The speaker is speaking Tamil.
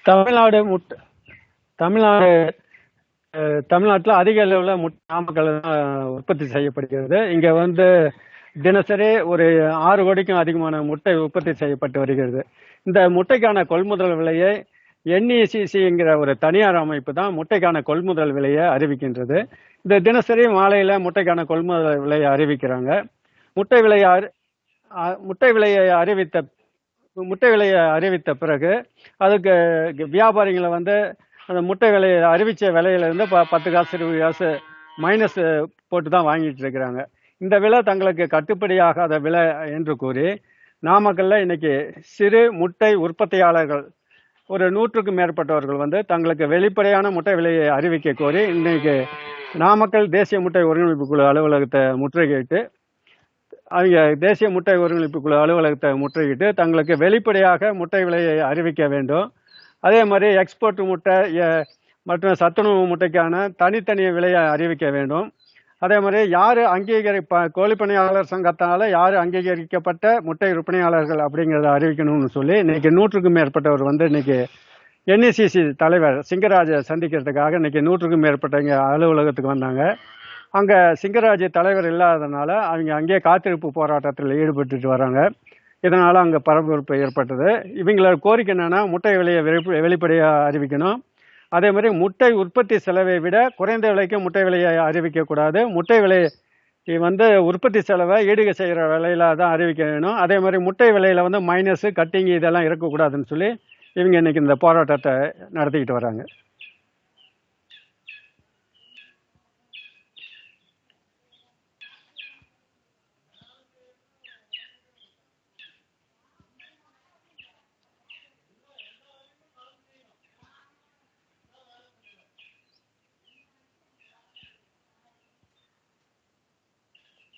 தமிழ்நாடு முட்டை தமிழ்நாடு தமிழ்நாட்டில் அதிக அளவில் முட்டை நாமக்கல் உற்பத்தி செய்யப்படுகிறது. இங்கே வந்து தினசரி ஒரு 6 கோடிக்கும் அதிகமான முட்டை உற்பத்தி செய்யப்பட்டு வருகிறது. இந்த முட்டைக்கான கொள்முதல் விலையை NECCங்கிற ஒரு தனியார் அமைப்பு தான் முட்டைக்கான கொள்முதல் விலையை அறிவிக்கின்றது. இந்த தினசரி மாலையில் முட்டைக்கான கொள்முதல் விலையை அறிவிக்கிறாங்க. முட்டை விலையை முட்டை விலையை அறிவித்த முட்டை விலையை அறிவித்த பிறகு அதுக்கு வியாபாரிகளை வந்து அந்த முட்டை விலையை அறிவித்த விலையிலேருந்து 10 காசு 20 காசு மைனஸ் போட்டு தான் வாங்கிட்டு இருக்கிறாங்க. இந்த விலை தங்களுக்கு கட்டுப்படியாகாத விலை என்று கூறி நாமக்கல்ல இன்னைக்கு சிறு முட்டை உற்பத்தியாளர்கள் ஒரு 100க்கும் மேற்பட்டவர்கள் வந்து தங்களுக்கு வெளிப்படையான முட்டை விலையை அறிவிக்க கோரி இன்னைக்கு நாமக்கல் தேசிய முட்டை ஒருங்கிணைப்பு குழு அலுவலகத்தை முற்றுகையிட்டு தேசிய முட்டை ஒருங்கிணைப்பு குழு அலுவலகத்தை முற்றுகையிட்டு தங்களுக்கு வெளிப்படையாக முட்டை விலையை அறிவிக்க வேண்டும். அதே மாதிரி எக்ஸ்போர்ட் முட்டை மற்றும் சத்துணவு முட்டைக்கான தனித்தனி விலையை அறிவிக்க வேண்டும். அதே மாதிரி யார் கோழிப்பணியாளர் சங்கத்தால் யார் அங்கீகரிக்கப்பட்ட முட்டை விற்பனையாளர்கள் அப்படிங்கிறத அறிவிக்கணும்னு சொல்லி இன்னைக்கு 100க்கும் மேற்பட்டவர் வந்து இன்னைக்கு NECC தலைவர் சிங்கராஜை சந்திக்கிறதுக்காக இன்னைக்கு 100க்கும் மேற்பட்டவங்க அலுவலகத்துக்கு வந்தாங்க. அங்கே சிங்கராஜ் தலைவர் இல்லாததுனால அவங்க அங்கேயே காத்திருப்பு போராட்டத்தில் ஈடுபட்டுட்டு வராங்க. இதனால் அங்கே பரபரப்பு ஏற்பட்டது. இவங்களோட கோரிக்கை என்னென்னா முட்டை விலையை வெளிப்படையாக அறிவிக்கணும். அதே மாதிரி முட்டை உற்பத்தி செலவை விட குறைந்த விலைக்கு முட்டை விலையை அறிவிக்கக்கூடாது. முட்டை விலை வந்து உற்பத்தி செலவை ஈடுகை செய்கிற விலையில தான் அறிவிக்க வேணும். அதே மாதிரி முட்டை விலையில் வந்து மைனஸு கட்டிங்கு இதெல்லாம் இருக்கக்கூடாதுன்னு சொல்லி இவங்க இன்னைக்கு இந்த போராட்டத்தை நடத்திக்கிட்டு வராங்க.